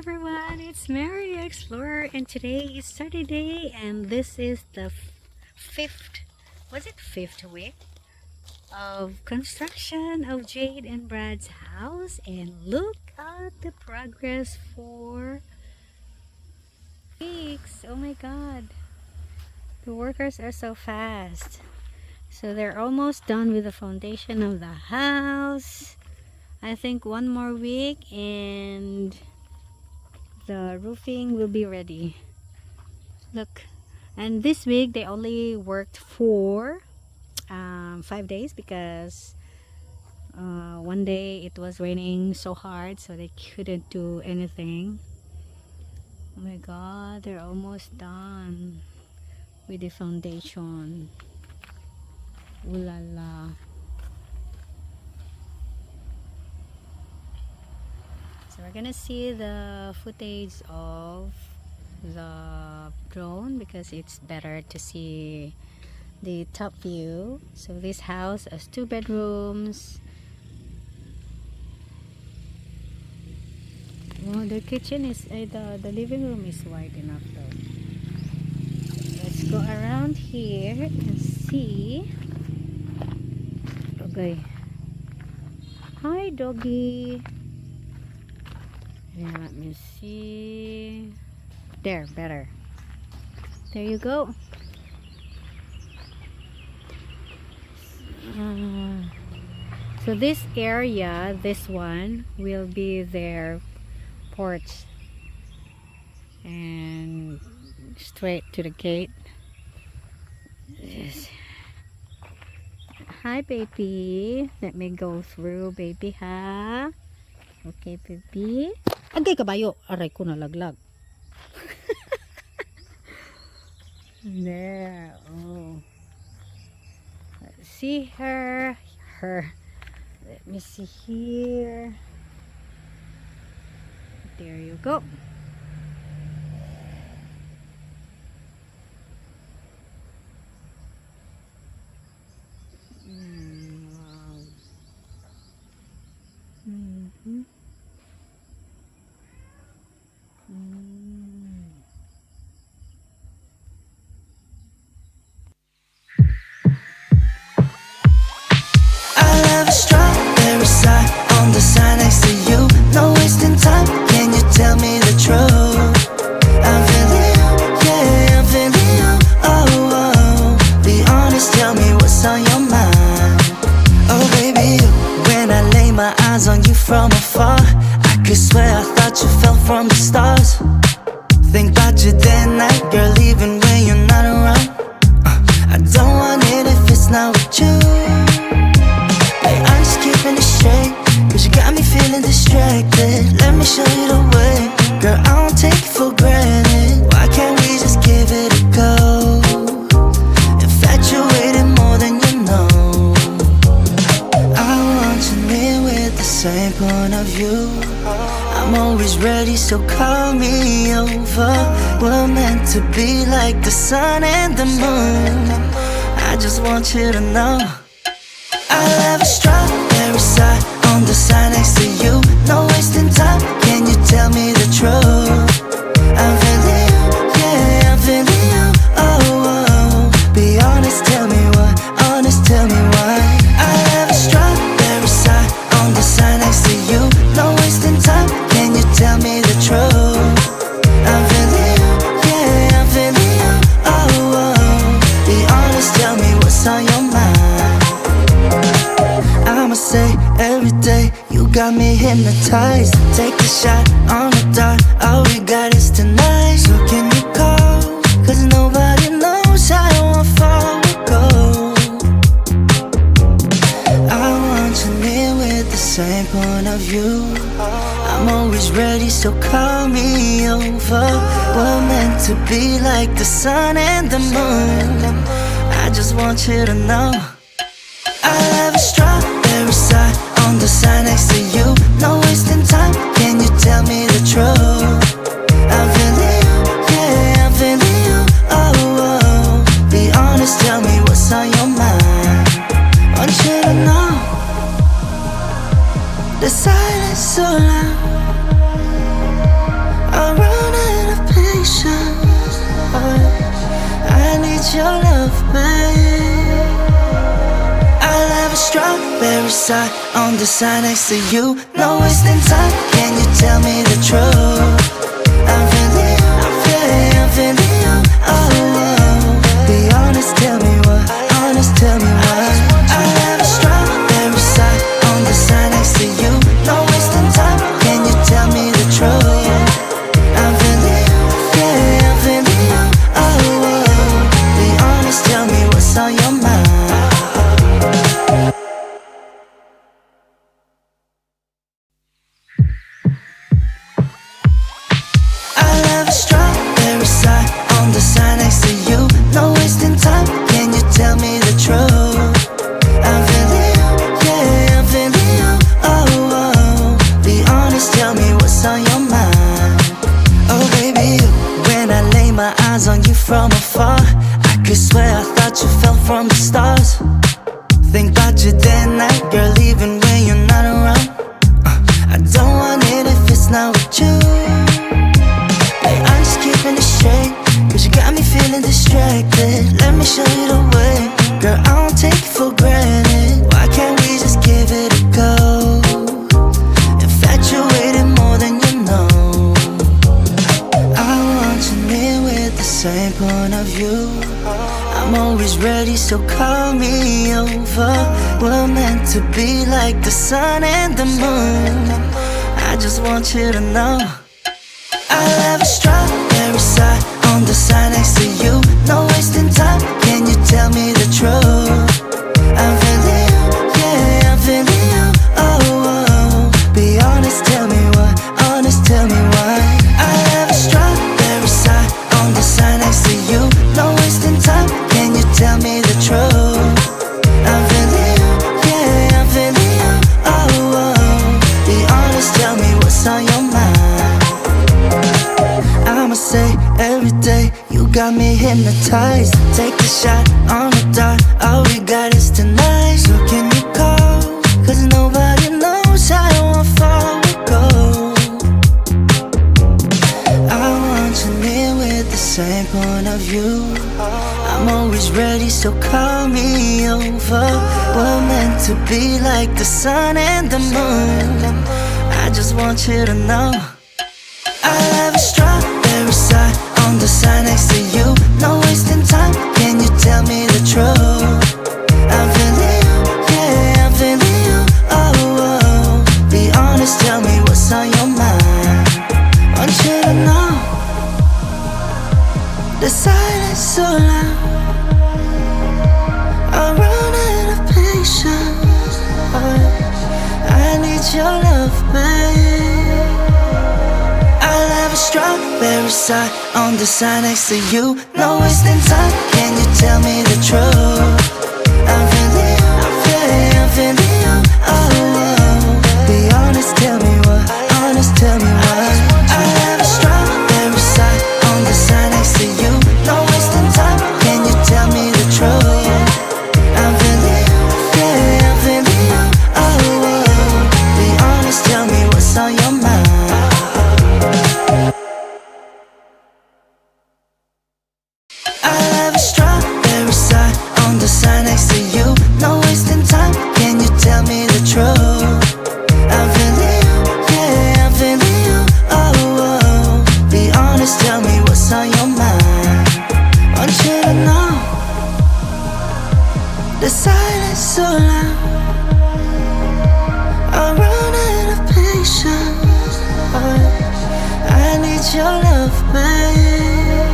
everyone, it's Mary the Explorer, and today is Saturday, and this is the fifth week of construction of Jade and Brad's house. And look at the progress for weeks. Oh my god, the workers are so fast. So they're almost done with the foundation of the house. I think one more week and the roofing will be ready. Look, and this week they only worked for 5 days because one day it was raining so hard, so they couldn't do anything. Oh my god, they're almost done with the foundation. Ooh la la. So we're gonna see the footage of the drone because it's better to see the top view. So this house has 2 bedrooms. Oh, the kitchen is the living room is wide enough though. Let's go around here and see. Okay. Hi doggy. Yeah, let me see. There, better. There you go. So this area, this one, will be their porch. And straight to the gate. Yes. Hi, baby. Let me go through, baby, ha? Okay, baby. Agay kabayo. Aray ko nalaglag. There. Oh. Let's see her. Let me see here. There you go. Wow. Strawberry side on the side next to you. No wasting time. Can you tell me the truth? I'm feeling you, yeah, I'm feeling you. Oh, oh. Be honest, tell me what's on your mind. Oh, baby, when I lay my eyes on you from afar, I could swear I thought you fell from the stars. Think about you day and night, girl, even when you're not around. I don't want it if it's not with you. I'm just keeping it straight, cause you got me feeling distracted. Let me show you the way. Girl, I don't take it for granted. Why can't we just give it a go? Infatuated more than you know. I want you near with the same point of view. I'm always ready, so call me over. We're meant to be like the sun and the moon. I just want you to know I love a strawberry side on the side next to you. No wasting time, can you tell me the truth? I'm feeling you, yeah, I'm feeling you. Oh, oh. Be honest, tell me why. Honest, tell me why. I love a strawberry side on the side next to you. No wasting time, can you tell me the truth? I'm feeling you, yeah, I'm feeling you. Oh, oh. Be honest, tell me what's on your mind. I'ma say every day, you got me hypnotized. Take a shot on the dot, all we got is tonight. So can you call? Cause nobody knows how far we go. I want you near with the same point of view. I'm always ready, so call me over. We're meant to be like the sun and the moon. I just want you to know I love a strawberry side on the side next to you. No wasting time, can you tell me the truth? I'm feeling you, yeah, I'm feeling you. Oh, oh. Be honest, tell me what's on your mind. Want you to know the silence so loud. I'm running out of patience. I need your love, babe. I'll have a strawberry side on the side next to you. No wasting time, can you tell me the truth? I'm feeling you, I'm feeling you. Be honest, tell me why. Honest, tell me why. I'll have a strawberry side on the side next to you. No wasting time, can you tell me the truth? I'm feeling you, I'm feeling you. Be honest, tell me what's on your mind. I'll have a strawberry side on the side next to you. No wasting time, can you tell me the truth? I'm feeling you, I'm feeling you. Be honest, tell me what's on your mind. Oh baby, when I lay my eyes on you from afar, I could swear I thought you fell from the stars. Think about you day and night, girl, even when you're not around. I don't want it if it's not with you. Hey, I'm just keeping it straight, cause you got me feeling distracted. Let me show you the way, girl, I don't take it for granted. Why can't we just give it a go? Infatuated more than you know. I want you near with the same point of view. I'm always ready, so call me over. We're meant to be like the sun and the moon. I just want you to know I'll have a strawberry side on the side next to you. No wasting time, can you tell me the truth? I'm feeling you, I'm feeling you. Be honest, tell me why. Honest, tell me why. I'll have a strawberry side on the side next to you. No wasting time, can you tell me the truth? I'm feeling you, I'm feeling you. Be honest, tell me what's on your mind. I'ma say every day, you got me hypnotized. Take a shot on the dot, all we got is tonight. So can you call? Cause nobody knows how far we go. I want you near with the same point of view. I'm always ready, so call me over. We're meant to be like the sun and the moon. I just want you to know I'll have a strawberry side on the side next to you. No wasting time, can you tell me the truth? I'm feeling you, I'm feeling you. Be honest, tell me what's on your mind. Want you to know the silence so loud. I'm running out of patience. I need your love, babe. I'll have a strawberry side on the side next to you. No wasting time, can you tell me the truth? I'm feeling you, I'm feeling you. Be honest, tell me why. Honest, tell me why. I'll have a strawberry side on the side next to you. No wasting time, can you tell me the truth? I'm feeling you, I'm feeling you. Be honest, tell me what's on your mind. I'll have a strawberry side on the side next to you. No wasting time, can you tell me the truth? I'm feeling you, I'm feeling you. Be honest, tell me what's on your mind. Want you to know the silence so loud. I'm running out of patience. I need your love, babe.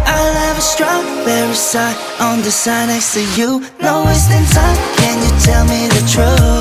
I'll have a strawberry side on the side next to you. No wasting time, can you tell me the truth?